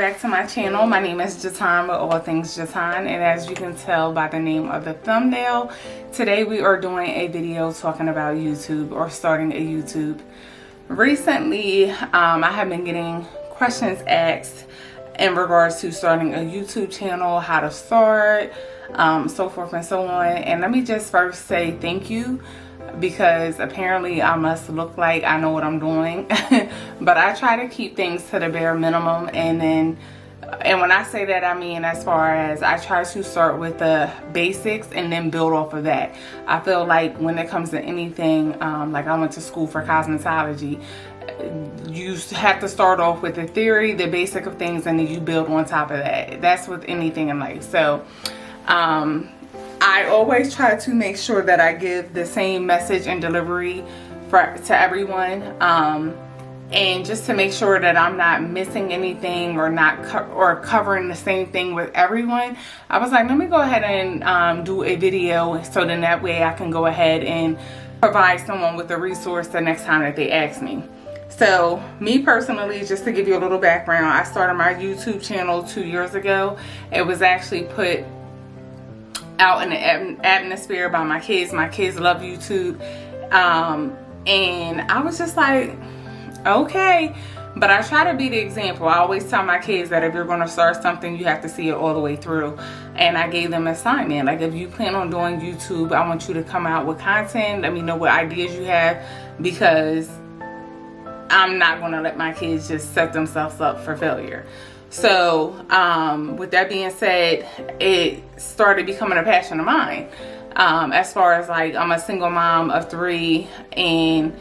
back to my channel. My name is Jatan with All Things Jatan, and as you can tell by the name of the thumbnail, today we are doing a video talking about YouTube or starting a YouTube. Recently, I have been getting questions asked in regards to starting a YouTube channel, how to start, so forth and so on. And let me just first say thank you, because apparently I must look like I know what I'm doing. But I try to keep things to the bare minimum, and when I say that, I mean as far as I try to start with the basics and then build off of that. I feel like when it comes to anything, like I went to school for cosmetology, you have to start off with the theory, the basic of things, and then you build on top of that. That's with anything in life. So I always try to make sure that I give the same message and delivery to everyone, and just to make sure that I'm not missing anything or covering the same thing with everyone. I was like, let me go ahead and do a video, so then that way I can go ahead and provide someone with a resource the next time that they ask me. So me personally, just to give you a little background, I started my YouTube channel 2 years ago. It was actually put out in the atmosphere by my kids. My kids love YouTube, and I was just like, okay. But I try to be the example. I always tell my kids that if you're going to start something, you have to see it all the way through. And I gave them an assignment, like, if you plan on doing YouTube, I want you to come out with content. Let me know what ideas you have, because I'm not going to let my kids just set themselves up for failure. So with that being said, it started becoming a passion of mine. As far as, like, I'm a single mom of 3, and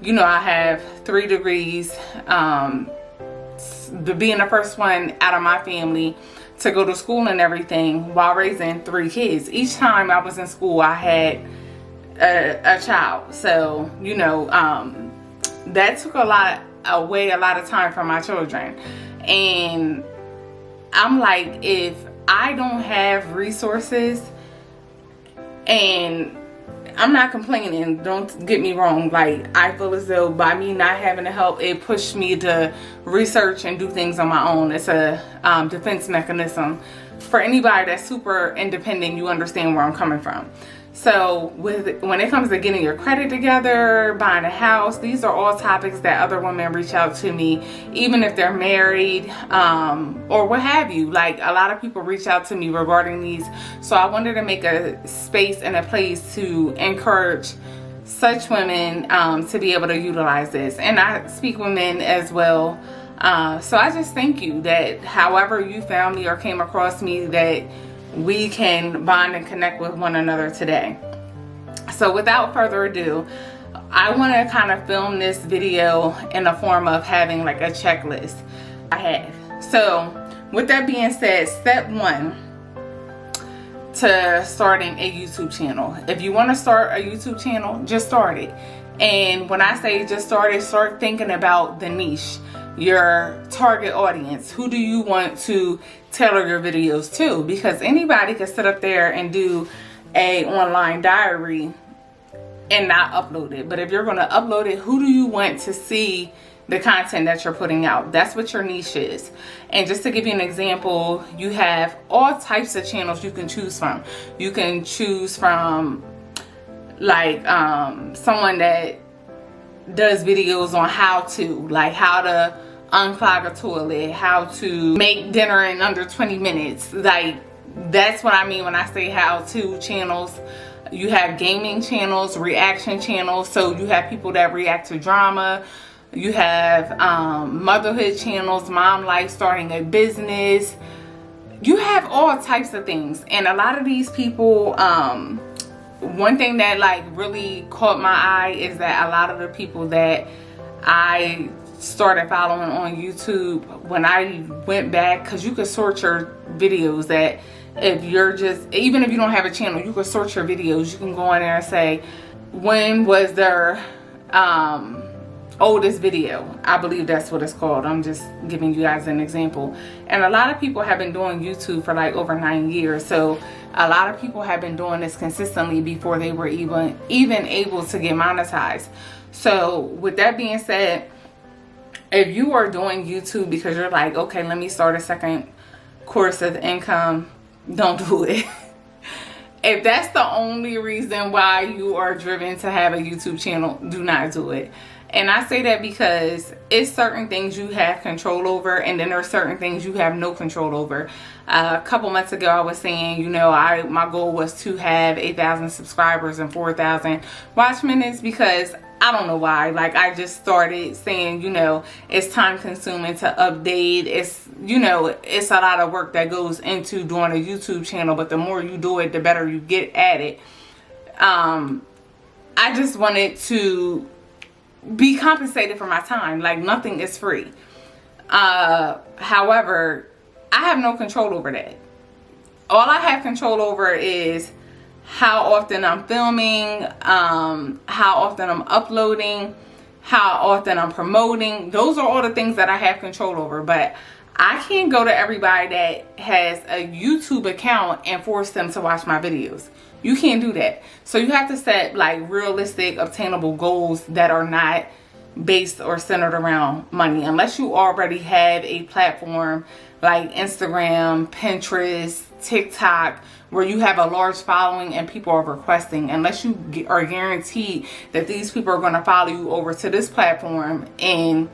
you know, I have 3 degrees, being the first one out of my family to go to school and everything while raising 3 kids. Each time I was in school, I had a child. So, you know, that took away a lot of time from my children. And I'm like, if I don't have resources, and I'm not complaining, don't get me wrong, like, I feel as though by me not having the help, it pushed me to research and do things on my own. It's a defense mechanism. For anybody that's super independent, you understand where I'm coming from. So when it comes to getting your credit together, buying a house, these are all topics that other women reach out to me, even if they're married, or what have you. Like, a lot of people reach out to me regarding these. So I wanted to make a space and a place to encourage such women to be able to utilize this. And I speak with men as well. So I just thank you that however you found me or came across me, that we can bond and connect with one another today. So without further ado, I want to kind of film this video in the form of having like a checklist I have. So with that being said, step 1 to starting a YouTube channel. If you want to start a YouTube channel, just start it. And when I say just start it, start thinking about the niche, your target audience. Who do you want to tailor your videos to? Because anybody can sit up there and do a online diary and not upload it. But if you're going to upload it, who do you want to see the content that you're putting out? That's what your niche is. And just to give you an example, you have all types of channels you can choose from. You can choose from, like, someone that does videos on how to, like, how to unclog a toilet, how to make dinner in under 20 minutes. Like, that's what I mean when I say how to channels. You have gaming channels, reaction channels, so you have people that react to drama. You have motherhood channels, mom life, starting a business. You have all types of things. And a lot of these people, one thing that like really caught my eye is that a lot of the people that I started following on YouTube, when I went back, because you could sort your videos, that if you're just, even if you don't have a channel, you could sort your videos. You can go in there and say, when was their oldest video? I believe that's what it's called. I'm just giving you guys an example. And a lot of people have been doing YouTube for like over 9 years. So a lot of people have been doing this consistently before they were even able to get monetized. So with that being said, if you are doing YouTube because you're like, okay, let me start a second course of income, don't do it. If that's the only reason why you are driven to have a YouTube channel, do not do it. And I say that because it's certain things you have control over, and then there are certain things you have no control over. A couple months ago, I was saying, you know, my goal was to have 8,000 subscribers and 4,000 watch minutes, because I don't know why. Like, I just started saying, you know, it's time consuming to update. It's, you know, it's a lot of work that goes into doing a YouTube channel, but the more you do it, the better you get at it. I just wanted to be compensated for my time. Like, nothing is free. However, I have no control over that. All I have control over is how often I'm filming, how often I'm uploading, how often I'm promoting. Those are all the things that I have control over. But I can't go to everybody that has a YouTube account and force them to watch my videos. You can't do that. So you have to set like realistic, obtainable goals that are not based or centered around money. Unless you already have a platform like Instagram, Pinterest, TikTok, where you have a large following and people are requesting. Unless you are guaranteed that these people are going to follow you over to this platform and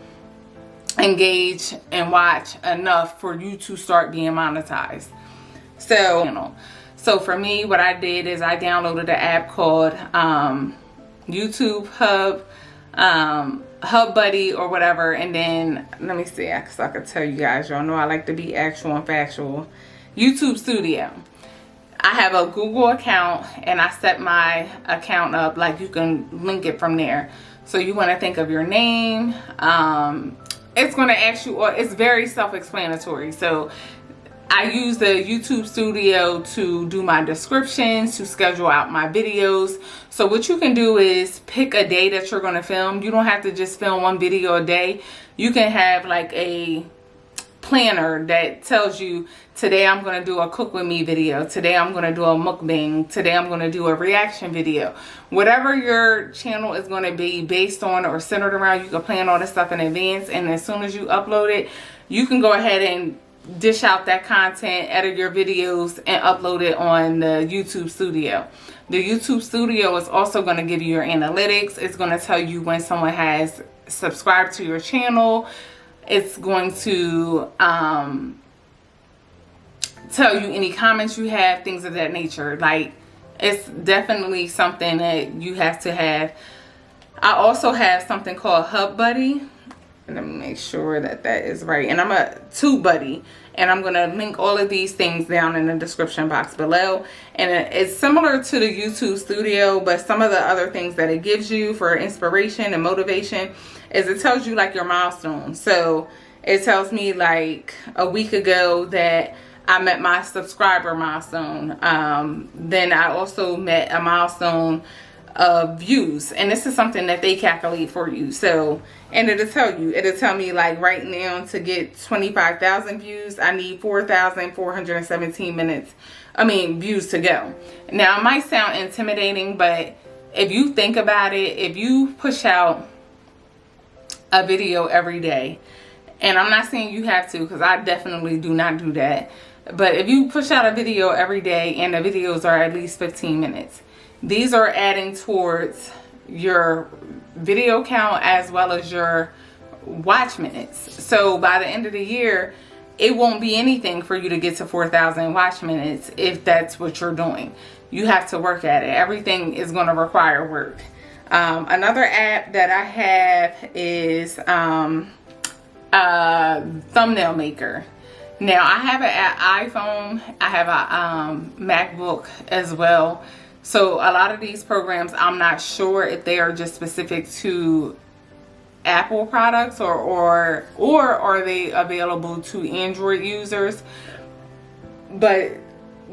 engage and watch enough for you to start being monetized. So for me, what I did is I downloaded an app called YouTube Hub, Hub Buddy or whatever. And then, let me see, because I could tell you guys, y'all know I like to be actual and factual. YouTube Studio. I have a Google account and I set my account up, like you can link it from there. So you want to think of your name. It's going to ask you, or it's very self-explanatory. So I use the YouTube Studio to do my descriptions, to schedule out my videos. So what you can do is pick a day that you're going to film. You don't have to just film one video a day. You can have like a planner that tells you, today I'm going to do a cook with me video. Today I'm going to do a mukbang. Today I'm going to do a reaction video. Whatever your channel is going to be based on or centered around, you can plan all this stuff in advance. And as soon as you upload it, you can go ahead and dish out that content, edit your videos, and upload it on the YouTube Studio. The YouTube Studio is also going to give you your analytics. It's going to tell you when someone has subscribed to your channel. It's going to tell you any comments you have, things of that nature. Like, it's definitely something that you have to have. I also have something called Hub Buddy. Let me make sure that that is right. And I'm a TubeBuddy, and I'm going to link all of these things down in the description box below. And it's similar to the YouTube Studio, but some of the other things that it gives you for inspiration and motivation is it tells you like your milestones. So it tells me like a week ago that I met my subscriber milestone. Then I also met a milestone of views, and this is something that they calculate for you. So, and it'll tell me like right now, to get 25,000 views, I need 4,417 views to go. Now, it might sound intimidating, but if you think about it, if you push out a video every day, and I'm not saying you have to, because I definitely do not do that, but if you push out a video every day and the videos are at least 15 minutes, these are adding towards your video count as well as your watch minutes. So by the end of the year, it won't be anything for you to get to 4,000 watch minutes if that's what you're doing. You have to work at it. Everything is going to require work. Another app that I have is Thumbnail Maker. Now, I have an iPhone. I have a MacBook as well. So a lot of these programs, I'm not sure if they are just specific to Apple products or are they available to Android users. But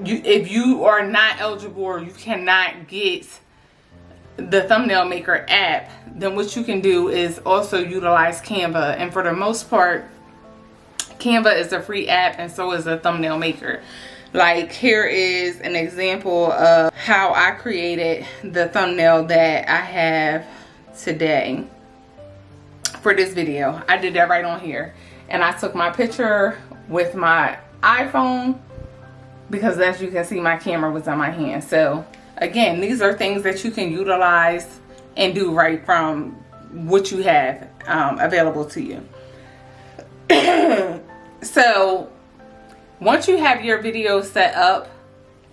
if you are not eligible or you cannot get the Thumbnail Maker app, then what you can do is also utilize Canva. And for the most part, Canva is a free app, and so is the Thumbnail Maker. Like, here is an example of how I created the thumbnail that I have today for this video. I did that right on here. And I took my picture with my iPhone because as you can see, my camera was on my hand. So again, these are things that you can utilize and do right from what you have available to you. So once you have your video set up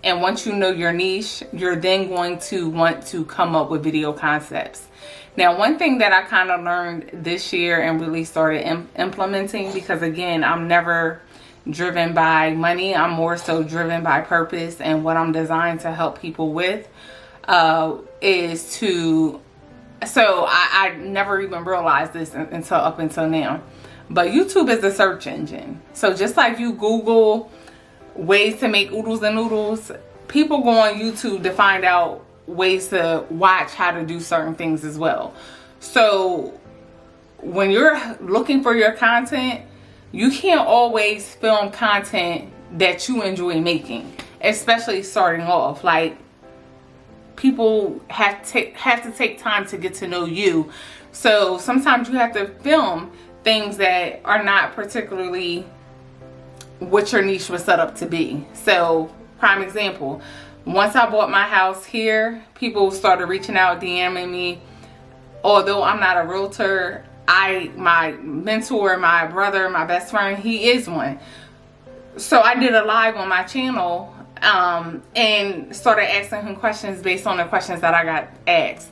and once you know your niche, you're then going to want to come up with video concepts. Now, one thing that I kind of learned this year and really started implementing, because again, I'm never driven by money. I'm more so driven by purpose and what I'm designed to help people with, is to, so I never even realized this up until now. But YouTube is a search engine. So just like you Google ways to make oodles and noodles, people go on YouTube to find out ways to watch how to do certain things as well. So when you're looking for your content, you can't always film content that you enjoy making, especially starting off. Like, people have to take time to get to know you. So sometimes you have to film things that are not particularly what your niche was set up to be. So, prime example, once I bought my house here, people started reaching out, DMing me. Although I'm not a realtor, my mentor, my brother, my best friend, he is one. So I did a live on my channel and started asking him questions based on the questions that I got asked.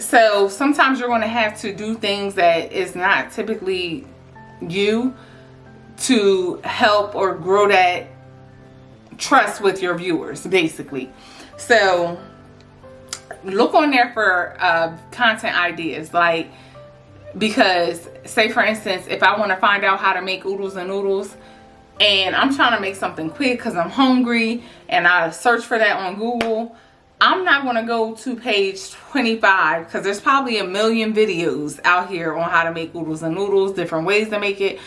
So sometimes you're going to have to do things that is not typically you to help or grow that trust with your viewers, basically. So look on there for content ideas, like, because say for instance, if I want to find out how to make oodles and noodles and I'm trying to make something quick because I'm hungry and I search for that on Google, I'm not going to go to page 25 because there's probably a million videos out here on how to make oodles and noodles, different ways to make it.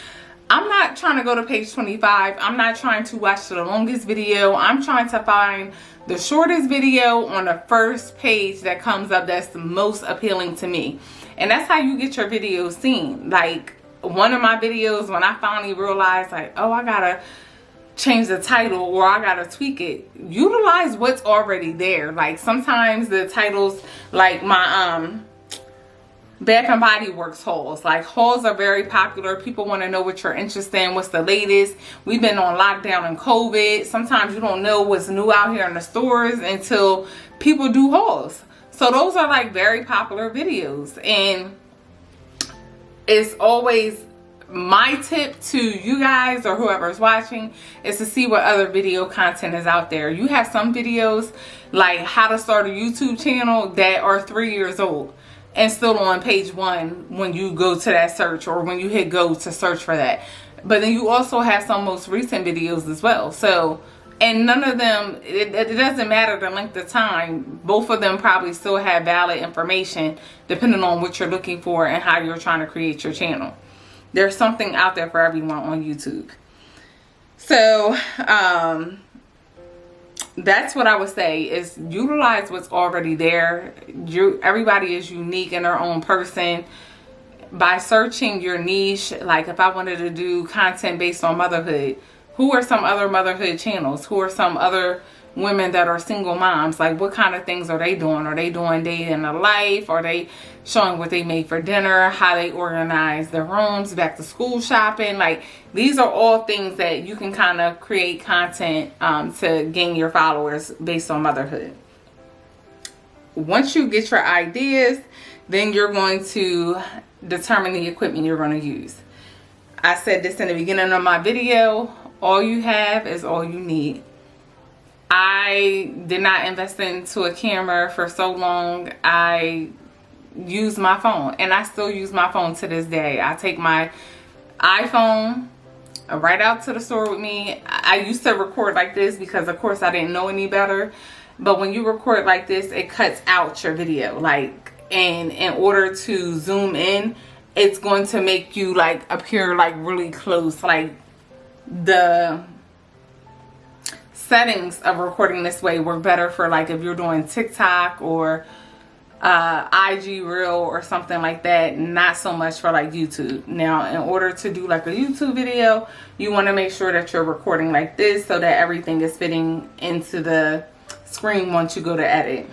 I'm not trying to go to page 25. I'm not trying to watch the longest video. I'm trying to find the shortest video on the first page that comes up that's the most appealing to me. And that's how you get your videos seen. Like, one of my videos, when I finally realized, like, oh, I gotta change the title or I gotta tweak it, utilize what's already there. Like, sometimes the titles, like my Bath and Body Works hauls. Like, hauls are very popular. People want to know what you're interested in, what's the latest. We've been on lockdown and COVID. Sometimes you don't know what's new out here in the stores until people do hauls. So those are like very popular videos. And it's always my tip to you guys or whoever's watching is to see what other video content is out there. You have some videos like how to start a YouTube channel that are 3 years old and still on page 1 when you go to that search or when you hit go to search for that. But then you also have some most recent videos as well. So, and none of them, it doesn't matter the length of time. Both of them probably still have valid information depending on what you're looking for and how you're trying to create your channel. There's something out there for everyone on YouTube. So, that's what I would say is utilize what's already there. Everybody is unique in their own person. By searching your niche, like if I wanted to do content based on motherhood, who are some other motherhood channels? Who are some other women that are single moms? Like, what kind of things are they doing? Are they doing day in the life? Are they showing what they made for dinner? How they organize their rooms, back to school shopping? Like, these are all things that you can kind of create content to gain your followers based on motherhood. Once you get your ideas, then you're going to determine the equipment you're going to use. I said this in the beginning of my video. All you have is all you need. I did not invest into a camera for so long. I use my phone, and I still use my phone to this day. I take my iPhone right out to the store with me. I used to record like this because of course I didn't know any better. But when you record like this, it cuts out your video. Like, and in order to zoom in, it's going to make you like appear like really close. Like, the settings of recording this way work better for like if you're doing TikTok or IG reel or something like that, not so much for like YouTube. Now, in order to do like a YouTube video, you want to make sure that you're recording like this so that everything is fitting into the screen once you go to edit.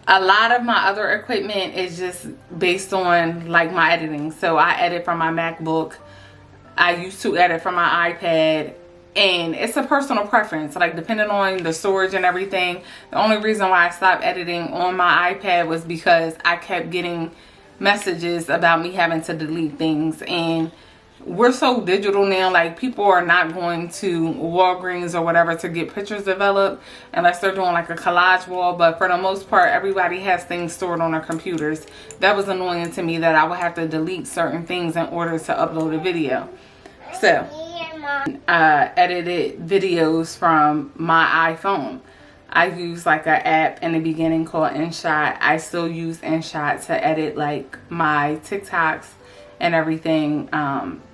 A lot of my other equipment is just based on like my editing. So I edit from my MacBook. I used to edit from my iPad, and it's a personal preference, like depending on the storage and everything. The only reason why I stopped editing on my iPad was because I kept getting messages about me having to delete things, and we're so digital now, like people are not going to Walgreens or whatever to get pictures developed unless they're doing like a collage wall. But for the most part, everybody has things stored on their computers. That was annoying to me that I would have to delete certain things in order to upload a video. So edited videos from my iPhone. I use like an app in the beginning called InShot. I still use InShot to edit like my TikToks and everything.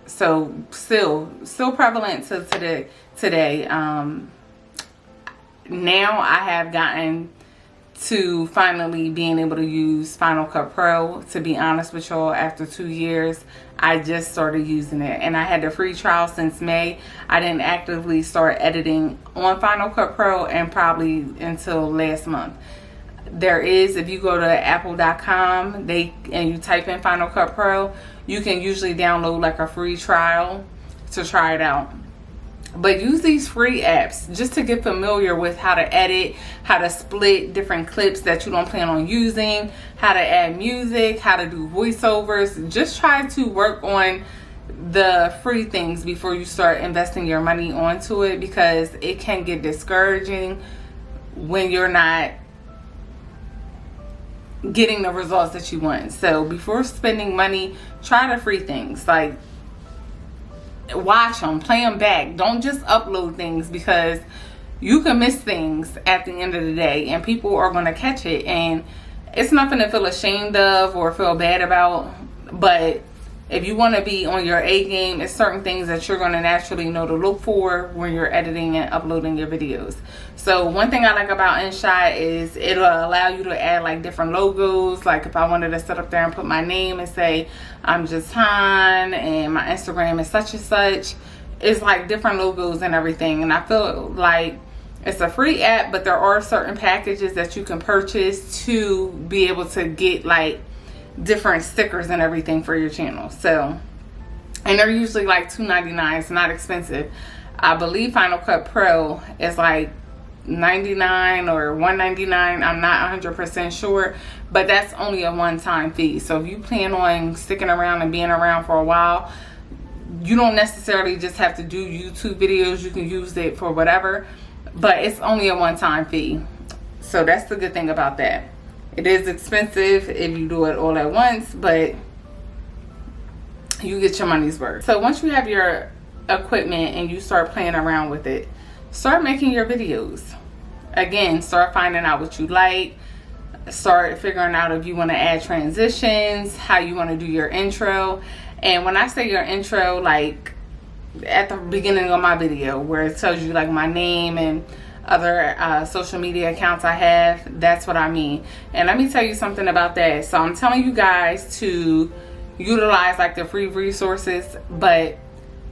So still prevalent to today. Now I have gotten to finally being able to use Final Cut Pro. To be honest with y'all, after 2 years, I just started using it, and I had the free trial since May. I didn't actively start editing on Final Cut Pro and probably until last month. There is, if you go to apple.com and you type in Final Cut Pro, you can usually download like a free trial to try it out. But use these free apps just to get familiar with how to edit, how to split different clips that you don't plan on using, how to add music, how to do voiceovers. Just try to work on the free things before you start investing your money onto it, because it can get discouraging when you're not getting the results that you want. So before spending money, try the free things. Like, watch them, play them back. Don't just upload things, because you can miss things at the end of the day and people are going to catch it, and it's nothing to feel ashamed of or feel bad about. But if you want to be on your A game, it's certain things that you're going to naturally know to look for when you're editing and uploading your videos. So one thing I like about InShot is it'll allow you to add like different logos. Like if I wanted to sit up there and put my name and say I'm just Han and my Instagram is such and such, it's like different logos and everything. And I feel like it's a free app, but there are certain packages that you can purchase to be able to get like different stickers and everything for your channel. So, and they're usually like $2.99. It's not expensive. I believe Final Cut Pro is like $99 or $199. I'm not 100% sure, but that's only a one-time fee. So if you plan on sticking around and being around for a while, you don't necessarily just have to do YouTube videos. You can use it for whatever, but it's only a one-time fee. So that's the good thing about that. It is expensive if you do it all at once, but you get your money's worth. So once you have your equipment and you start playing around with it, start making your videos. Again, start finding out what you like. Start figuring out if you want to add transitions, how you want to do your intro. And when I say your intro, like at the beginning of my video where it tells you like my name and other social media accounts I have, that's what I mean. And let me tell you something about that. So I'm telling you guys to utilize like the free resources, but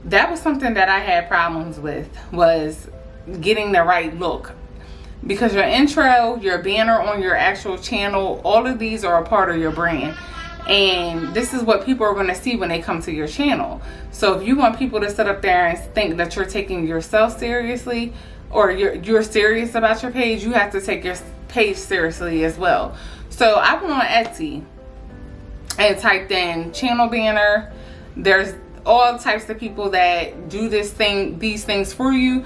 that was something that I had problems with, was getting the right look. Because your intro, your banner on your actual channel, all of these are a part of your brand. And this is what people are going to see when they come to your channel. So if you want people to sit up there and think that you're taking yourself seriously, or you're serious about your page, you have to take your page seriously as well. So I went on Etsy and typed in channel banner. There's all types of people that do these things for you.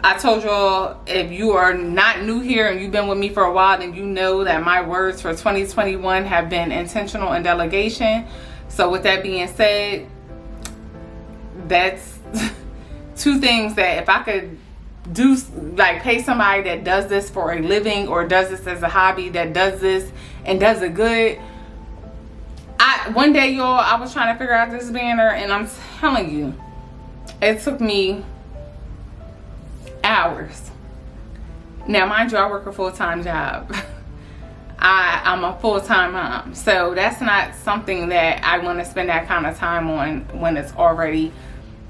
I told y'all, if you are not new here and you've been with me for a while, then you know that my words for 2021 have been intentional and delegation. So with that being said, that's two things that if I could do, like pay somebody that does this for a living or does this as a hobby, that does this and does it good. One day, y'all, I was trying to figure out this banner, and I'm telling you, it took me hours. Now, mind you, I work a full-time job. I'm a full-time mom, so that's not something that I want to spend that kind of time on when it's already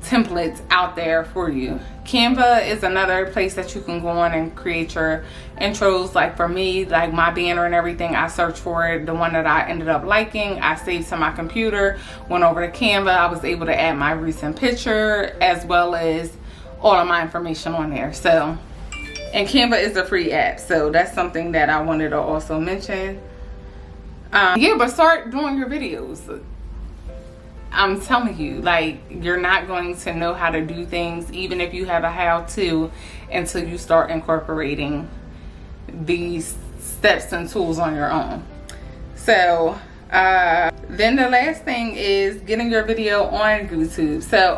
templates out there for you. Canva is another place that you can go on and create your intros. Like for me, like my banner and everything, I searched for it. The one that I ended up liking, I saved to my computer, went over to Canva. I was able to add my recent picture as well as all of my information on there. So, and Canva is a free app, so that's something that I wanted to also mention. Yeah, but start doing your videos. I'm telling you, like, you're not going to know how to do things, even if you have a how-to, until you start incorporating these steps and tools on your own. So, then the last thing is getting your video on YouTube. So,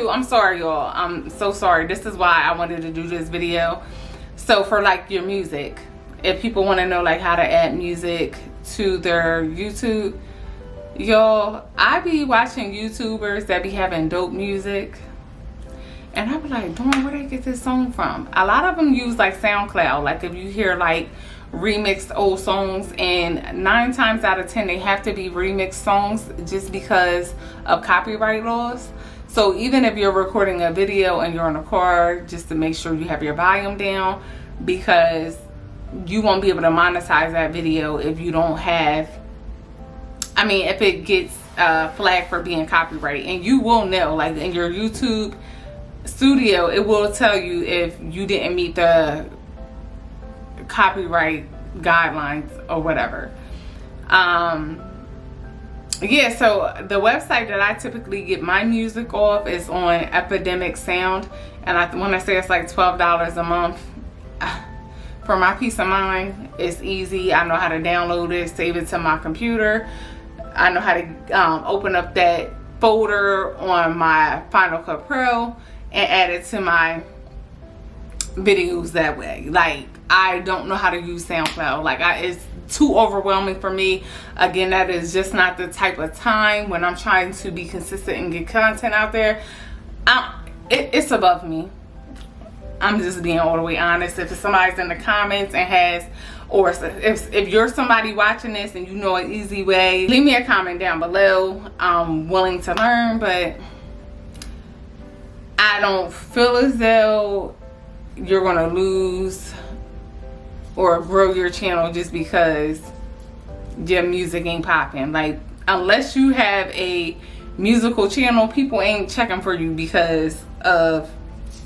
I'm sorry, y'all. I'm so sorry. This is why I wanted to do this video. So, for, like, your music, if people want to know, like, how to add music to their YouTube, y'all, I be watching YouTubers that be having dope music, and I be like, darn, where they get this song from? A lot of them use like SoundCloud. Like if you hear like remixed old songs, and 9 times out of 10 they have to be remixed songs just because of copyright laws. So even if you're recording a video and you're in a car, just to make sure you have your volume down, because you won't be able to monetize that video if you don't have, if it gets flagged for being copyrighted. And you will know, like in your YouTube studio, it will tell you if you didn't meet the copyright guidelines or whatever. Yeah, so the website that I typically get my music off is on Epidemic Sound, and when I say it's like $12 a month, for my peace of mind, it's easy. I know how to download it, save it to my computer. I know how to open up that folder on my Final Cut Pro and add it to my videos that way. Like, I don't know how to use SoundCloud. Like, it's too overwhelming for me. Again, that is just not the type of time when I'm trying to be consistent and get content out there. It's above me. I'm just being all the way honest. If somebody's in the comments and has, or if you're somebody watching this and you know an easy way, leave me a comment down below. I'm willing to learn, but I don't feel as though you're gonna lose or grow your channel just because your music ain't popping. Like, unless you have a musical channel, people ain't checking for you because of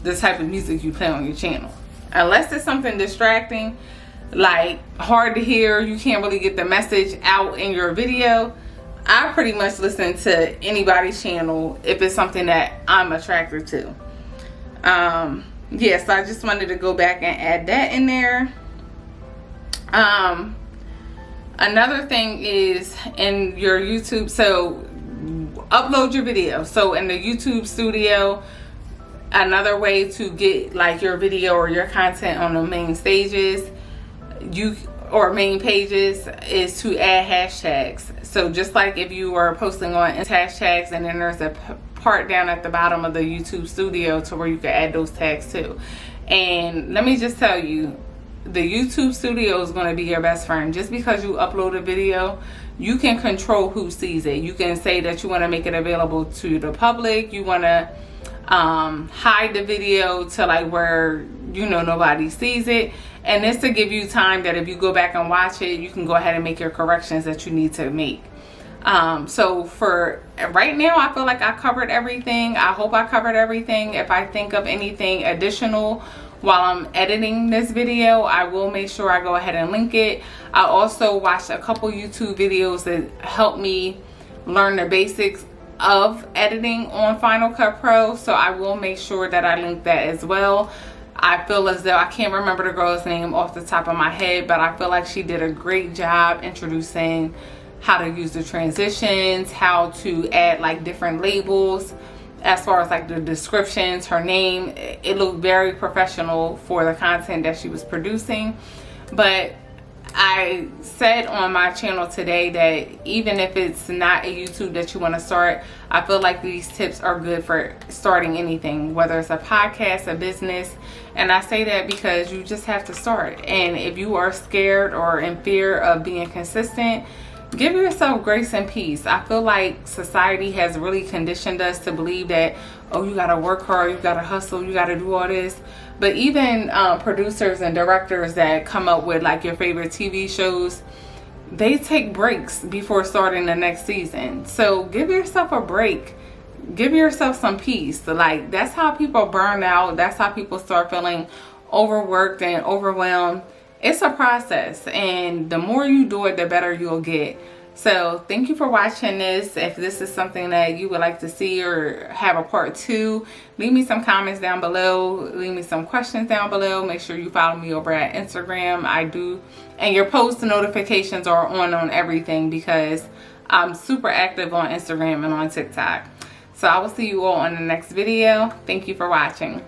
the type of music you play on your channel. Unless it's something distracting, like hard to hear, you can't really get the message out in your video, I pretty much listen to anybody's channel if it's something that I'm attracted to. Yeah, so I just wanted to go back and add that in there. Another thing is in your YouTube, so upload your video. So in the YouTube studio, another way to get like your video or your content on the main stages, or main pages, is to add hashtags. So just like if you are posting on hashtags, and then there's a part down at the bottom of the YouTube studio to where you can add those tags too. And let me just tell you, the YouTube studio is going to be your best friend. Just because you upload a video, you can control who sees it. You can say that you want to make it available to the public. You want to hide the video to like where nobody sees it, and this to give you time that if you go back and watch it, you can go ahead and make your corrections that you need to make. So for right now, I feel like I covered everything. I hope I covered everything. If I think of anything additional while I'm editing this video, I will make sure I go ahead and link it. I also watched a couple YouTube videos that helped me learn the basics of editing on Final Cut Pro, so I will make sure that I link that as well. I feel as though, I can't remember the girl's name off the top of my head, but I feel like she did a great job introducing how to use the transitions, how to add like different labels as far as like the descriptions, her name. It looked very professional for the content that she was producing. But I said on my channel today that even if it's not a YouTube that you want to start, I feel like these tips are good for starting anything, whether it's a podcast, a business. And I say that because you just have to start. And if you are scared or in fear of being consistent, give yourself grace and peace. I feel like society has really conditioned us to believe that, oh, you gotta work hard, you gotta hustle, you gotta do all this. But even producers and directors that come up with like your favorite TV shows, they take breaks before starting the next season. So give yourself a break. Give yourself some peace. Like, that's how people burn out. That's how people start feeling overworked and overwhelmed. It's a process, and the more you do it, the better you'll get. So thank you for watching this. If this is something that you would like to see or have a part 2, leave me some comments down below. Leave me some questions down below. Make sure you follow me over at Instagram. I do, and your post notifications are on everything because I'm super active on Instagram and on TikTok. So I will see you all on the next video. Thank you for watching.